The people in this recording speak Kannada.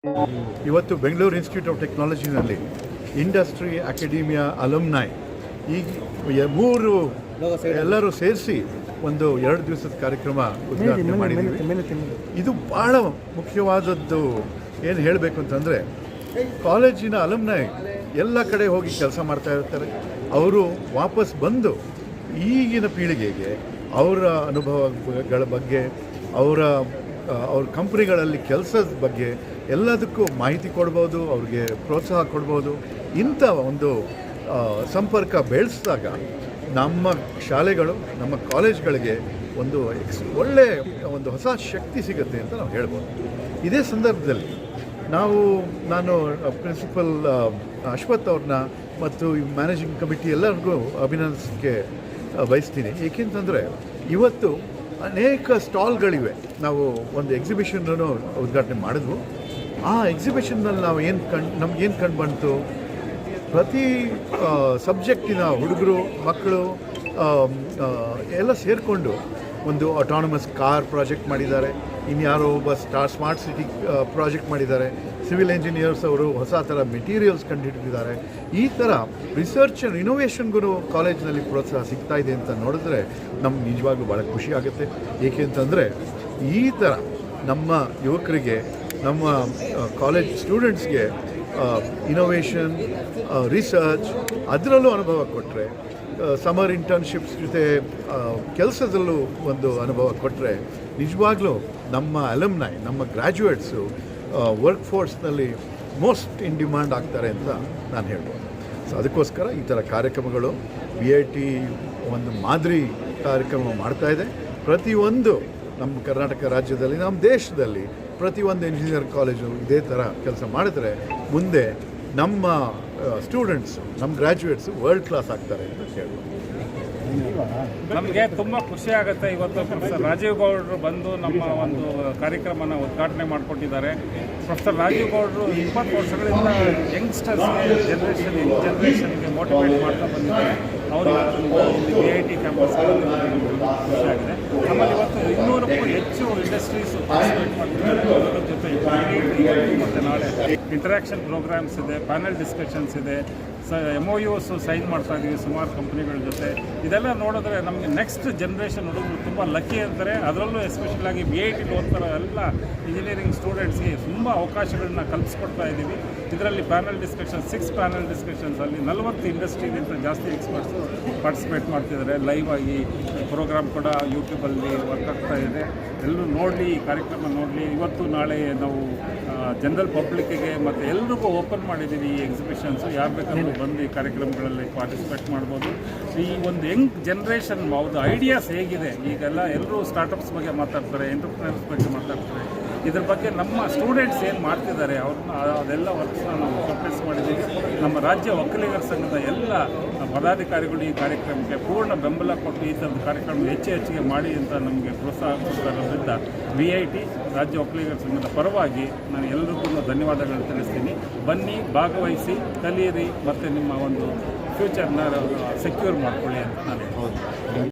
ಇವತ್ತು ಬೆಂಗಳೂರು ಇನ್ಸ್ಟಿಟ್ಯೂಟ್ ಆಫ್ ಟೆಕ್ನಾಲಜಿನಲ್ಲಿ ಇಂಡಸ್ಟ್ರಿ ಅಕಾಡೆಮಿಯಾ ಅಲಮ್ನೈ ಈಗ ಮೂರು ಎಲ್ಲರೂ ಸೇರಿಸಿ ಒಂದು 2 ದಿವಸದ ಕಾರ್ಯಕ್ರಮ ಉದ್ಘಾಟನೆ ಮಾಡಿದ್ದೀವಿ. ಇದು ಭಾಳ ಮುಖ್ಯವಾದದ್ದು. ಏನು ಹೇಳಬೇಕು ಅಂತಂದರೆ, ಕಾಲೇಜಿನ ಅಲಮ್ನೈ ಎಲ್ಲ ಕಡೆ ಹೋಗಿ ಕೆಲಸ ಮಾಡ್ತಾ ಇರ್ತಾರೆ. ಅವರು ವಾಪಸ್ ಬಂದು ಈಗಿನ ಪೀಳಿಗೆಗೆ ಅವರ ಅನುಭವಗಳ ಬಗ್ಗೆ, ಅವ್ರ ಕಂಪ್ನಿಗಳಲ್ಲಿ ಕೆಲಸದ ಬಗ್ಗೆ ಎಲ್ಲದಕ್ಕೂ ಮಾಹಿತಿ ಕೊಡ್ಬೋದು, ಅವ್ರಿಗೆ ಪ್ರೋತ್ಸಾಹ ಕೊಡ್ಬೋದು. ಇಂಥ ಒಂದು ಸಂಪರ್ಕ ಬೆಳೆಸಿದಾಗ ನಮ್ಮ ಶಾಲೆಗಳು, ನಮ್ಮ ಕಾಲೇಜ್ಗಳಿಗೆ ಒಂದು ಒಳ್ಳೆಯ ಒಂದು ಹೊಸ ಶಕ್ತಿ ಸಿಗುತ್ತೆ ಅಂತ ನಾವು ಹೇಳ್ಬೋದು. ಇದೇ ಸಂದರ್ಭದಲ್ಲಿ ನಾನು ಪ್ರಿನ್ಸಿಪಲ್ ಅಶ್ವಥ್ ಅವ್ರನ್ನ ಮತ್ತು ಮ್ಯಾನೇಜಿಂಗ್ ಕಮಿಟಿ ಎಲ್ಲರಿಗೂ ಅಭಿನಂದಿಸೋಕ್ಕೆ ಬಯಸ್ತೀನಿ. ಏಕೆಂತಂದರೆ ಇವತ್ತು ಅನೇಕ ಸ್ಟಾಲ್ಗಳಿವೆ. ನಾವು ಒಂದು ಎಕ್ಸಿಬಿಷನ್ನೂ ಉದ್ಘಾಟನೆ ಮಾಡಿದ್ವು. ಆ ಎಕ್ಸಿಬಿಷನ್ನಲ್ಲಿ ನಾವು ನಮಗೇನು ಕಂಡು ಬಂತು, ಪ್ರತಿ ಸಬ್ಜೆಕ್ಟಿನ ಹುಡುಗರು ಮಕ್ಕಳು ಎಲ್ಲ ಸೇರಿಕೊಂಡು ಒಂದು ಆಟಾನಮಸ್ ಕಾರ್ ಪ್ರಾಜೆಕ್ಟ್ ಮಾಡಿದ್ದಾರೆ. ಇನ್ಯಾರೋ ಒಬ್ಬ ಸ್ಮಾರ್ಟ್ ಸಿಟಿ ಪ್ರಾಜೆಕ್ಟ್ ಮಾಡಿದ್ದಾರೆ. ಸಿವಿಲ್ ಇಂಜಿನಿಯರ್ಸ್ ಅವರು ಹೊಸ ಥರ ಮೆಟೀರಿಯಲ್ಸ್ ಕಂಡುಹಿಡಿದಿದ್ದಾರೆ. ಈ ಥರ ರಿಸರ್ಚ್ ಆ್ಯಂಡ್ ಇನೋವೇಷನ್ಗೂ ಕಾಲೇಜಿನಲ್ಲಿ ಪ್ರೋತ್ಸಾಹ ಸಿಗ್ತಾ ಇದೆ ಅಂತ ನೋಡಿದ್ರೆ ನಮ್ಗೆ ನಿಜವಾಗ್ಲೂ ಭಾಳ ಖುಷಿ ಆಗುತ್ತೆ. ಏಕೆಂತಂದರೆ ಈ ಥರ ನಮ್ಮ ಯುವಕರಿಗೆ, ನಮ್ಮ ಕಾಲೇಜ್ ಸ್ಟೂಡೆಂಟ್ಸ್ಗೆ ಇನೋವೇಷನ್, ರಿಸರ್ಚ್ ಅದರಲ್ಲೂ ಅನುಭವ ಕೊಟ್ಟರೆ, ಸಮರ್ ಇಂಟರ್ನ್ಶಿಪ್ಸ್ ಜೊತೆ ಕೆಲಸದಲ್ಲೂ ಒಂದು ಅನುಭವ ಕೊಟ್ಟರೆ ನಿಜವಾಗ್ಲೂ ನಮ್ಮ ಅಲಮ್ನೈ, ನಮ್ಮ ಗ್ರ್ಯಾಜುಯೇಟ್ಸು ವರ್ಕ್ ಫೋರ್ಸ್ನಲ್ಲಿ ಮೋಸ್ಟ್ ಇನ್ ಡಿಮ್ಯಾಂಡ್ ಆಗ್ತಾರೆ ಅಂತ ನಾನು ಹೇಳ್ಬೋದು. ಸೊ ಅದಕ್ಕೋಸ್ಕರ ಈ ಥರ ಕಾರ್ಯಕ್ರಮಗಳು VIT ಒಂದು ಮಾದರಿ ಕಾರ್ಯಕ್ರಮ ಮಾಡ್ತಾಯಿದೆ. ಪ್ರತಿಯೊಂದು ನಮ್ಮ ಕರ್ನಾಟಕ ರಾಜ್ಯದಲ್ಲಿ, ನಮ್ಮ ದೇಶದಲ್ಲಿ ಪ್ರತಿಯೊಂದು ಇಂಜಿನಿಯರ್ ಕಾಲೇಜು ಇದೇ ಥರ ಕೆಲಸ ಮಾಡಿದ್ರೆ ಮುಂದೆ ನಮ್ಮ ಸ್ಟೂಡೆಂಟ್ಸು, ನಮ್ಮ ಗ್ರ್ಯಾಜುಯೇಟ್ಸು ವರ್ಲ್ಡ್ ಕ್ಲಾಸ್ ಆಗ್ತಾರೆ ಅಂತ ಹೇಳ್ಬೋದು. ನಮಗೆ ತುಂಬ ಖುಷಿ ಆಗುತ್ತೆ. ಇವತ್ತು ಪ್ರೊಫೆಸರ್ ರಾಜೀವ್ ಗೌಡರು ಬಂದು ನಮ್ಮ ಒಂದು ಕಾರ್ಯಕ್ರಮನ ಉದ್ಘಾಟನೆ ಮಾಡಿಕೊಟ್ಟಿದ್ದಾರೆ. ಪ್ರೊಫೆಸರ್ ರಾಜೀವ್ ಗೌಡರು 20 ವರ್ಷಗಳಿಂದ ಯಂಗ್ಸ್ಟರ್ಸ್ಗೆ ಜನರೇಷನ್ಗೆ ಮೋಟಿವೇಟ್ ಮಾಡ್ತಾ ಬಂದಿದ್ದಾರೆ. ಅವರು ಇಲ್ಲಿ VIT ಕ್ಯಾಂಪಸ್ಗಳಲ್ಲಿ ಖುಷಿಯಾಗಿದೆ. ನಮ್ಮಲ್ಲಿ ಇವತ್ತು 200ಕ್ಕೂ ಹೆಚ್ಚು ಇಂಡಸ್ಟ್ರೀಸು ಪಾರ್ಟಿಸಿಪೇಟ್ ಮಾಡ್ತಿದ್ದಾರೆ. ಅದರ ಜೊತೆ ಇವತ್ತು ಮತ್ತು ನಾಳೆ ಇಂಟರಾಕ್ಷನ್ ಪ್ರೋಗ್ರಾಮ್ಸ್ ಇದೆ, ಪ್ಯಾನಲ್ ಡಿಸ್ಕಷನ್ಸ್ ಇದೆ, MOUs ಸೈನ್ ಮಾಡ್ತಾ ಇದ್ದೀವಿ ಸುಮಾರು ಕಂಪ್ನಿಗಳ ಜೊತೆ. ಇದೆಲ್ಲ ನೋಡಿದ್ರೆ ನಮಗೆ ನೆಕ್ಸ್ಟ್ ಜನ್ರೇಷನ್ ಹುಡುಗರು ತುಂಬ ಲಕ್ಕಿ ಅಂತಾರೆ. ಅದರಲ್ಲೂ ಎಸ್ಪೆಷಲಾಗಿ VIT ಓದ್ತಾರೋ ಎಲ್ಲ ಇಂಜಿನಿಯರಿಂಗ್ ಸ್ಟೂಡೆಂಟ್ಸ್ಗೆ ತುಂಬ ಅವಕಾಶಗಳನ್ನ ಕಲ್ಪಿಸ್ಕೊಡ್ತಾ ಇದ್ದೀವಿ. ಇದರಲ್ಲಿ ಪ್ಯಾನಲ್ ಡಿಸ್ಕಷನ್ 6 ಪ್ಯಾನಲ್ ಡಿಸ್ಕಷನ್ಸಲ್ಲಿ 40 ಇಂಡಸ್ಟ್ರಿಗಿಂತ ಜಾಸ್ತಿ ಎಕ್ಸ್ಪರ್ಟ್ಸು ಪಾರ್ಟಿಸಿಪೇಟ್ ಮಾಡ್ತಿದ್ದಾರೆ. ಲೈವ್ ಆಗಿ ಪ್ರೋಗ್ರಾಮ್ ಕೂಡ ಯೂಟ್ಯೂಬಲ್ಲಿ ವರ್ಕ್ ಆಗ್ತಾ ಇದೆ. ಎಲ್ಲರೂ ನೋಡಲಿ, ಈ ಕಾರ್ಯಕ್ರಮ ನೋಡಲಿ. ಇವತ್ತು ನಾಳೆ ನಾವು ಜನರಲ್ ಪಬ್ಲಿಕ್ಕಿಗೆ ಮತ್ತು ಎಲ್ರಿಗೂ ಓಪನ್ ಮಾಡಿದ್ದೀವಿ ಈ ಎಕ್ಸಿಬಿಷನ್ಸು. ಯಾರು ಬೇಕಾದ್ರೂ ಬಂದು ಈ ಕಾರ್ಯಕ್ರಮಗಳಲ್ಲಿ ಪಾರ್ಟಿಸಿಪೇಟ್ ಮಾಡ್ಬೋದು. ಈ ಒಂದು ಯಂಗ್ ಜನ್ರೇಷನ್ ಅವ್ರದ್ದು ಐಡಿಯಾಸ್ ಹೇಗಿದೆ, ಈಗೆಲ್ಲ ಎಲ್ಲರೂ ಸ್ಟಾರ್ಟಪ್ಸ್ ಬಗ್ಗೆ ಮಾತಾಡ್ತಾರೆ, ಎಂಟರ್ಪ್ರಿನರ್ಸ್ ಬಗ್ಗೆ ಮಾತಾಡ್ತಾರೆ. ಇದ್ರ ಬಗ್ಗೆ ನಮ್ಮ ಸ್ಟೂಡೆಂಟ್ಸ್ ಏನು ಮಾಡ್ತಿದ್ದಾರೆ ಅವ್ರನ್ನ ಅದೆಲ್ಲ ವರ್ಕ್ಸ್ನ ನಾವು ಸರ್ಪ್ರೈಸ್ ಮಾಡಿದ್ದೀವಿ. ನಮ್ಮ ರಾಜ್ಯ ಒಕ್ಕಲಿಗರ ಸಂಘದ ಎಲ್ಲ ಪದಾಧಿಕಾರಿಗಳು ಈ ಕಾರ್ಯಕ್ರಮಕ್ಕೆ ಪೂರ್ಣ ಬೆಂಬಲ ಕೊಟ್ಟು ಈ ಥರದ ಕಾರ್ಯಕ್ರಮ ಹೆಚ್ಚಿಗೆ ಮಾಡಿ ಅಂತ ನಮಗೆ ಪ್ರೋತ್ಸಾಹ ಕೊಡ್ತಾರೋದ್ರಿಂದ VIT ರಾಜ್ಯ ಒಕ್ಕಲಿಗರ ಸಂಘದ ಪರವಾಗಿ ನಾನು ಎಲ್ಲರಿಗೂ ಧನ್ಯವಾದಗಳನ್ನು ತಿಳಿಸ್ತೀನಿ. ಬನ್ನಿ, ಭಾಗವಹಿಸಿ, ಕಲಿಯಿರಿ ಮತ್ತು ನಿಮ್ಮ ಒಂದು ಫ್ಯೂಚರ್ನ ಸೆಕ್ಯೂರ್ ಮಾಡ್ಕೊಳ್ಳಿ ಅಂತ ನಾನು ಹೇಳ್ಬೋದು.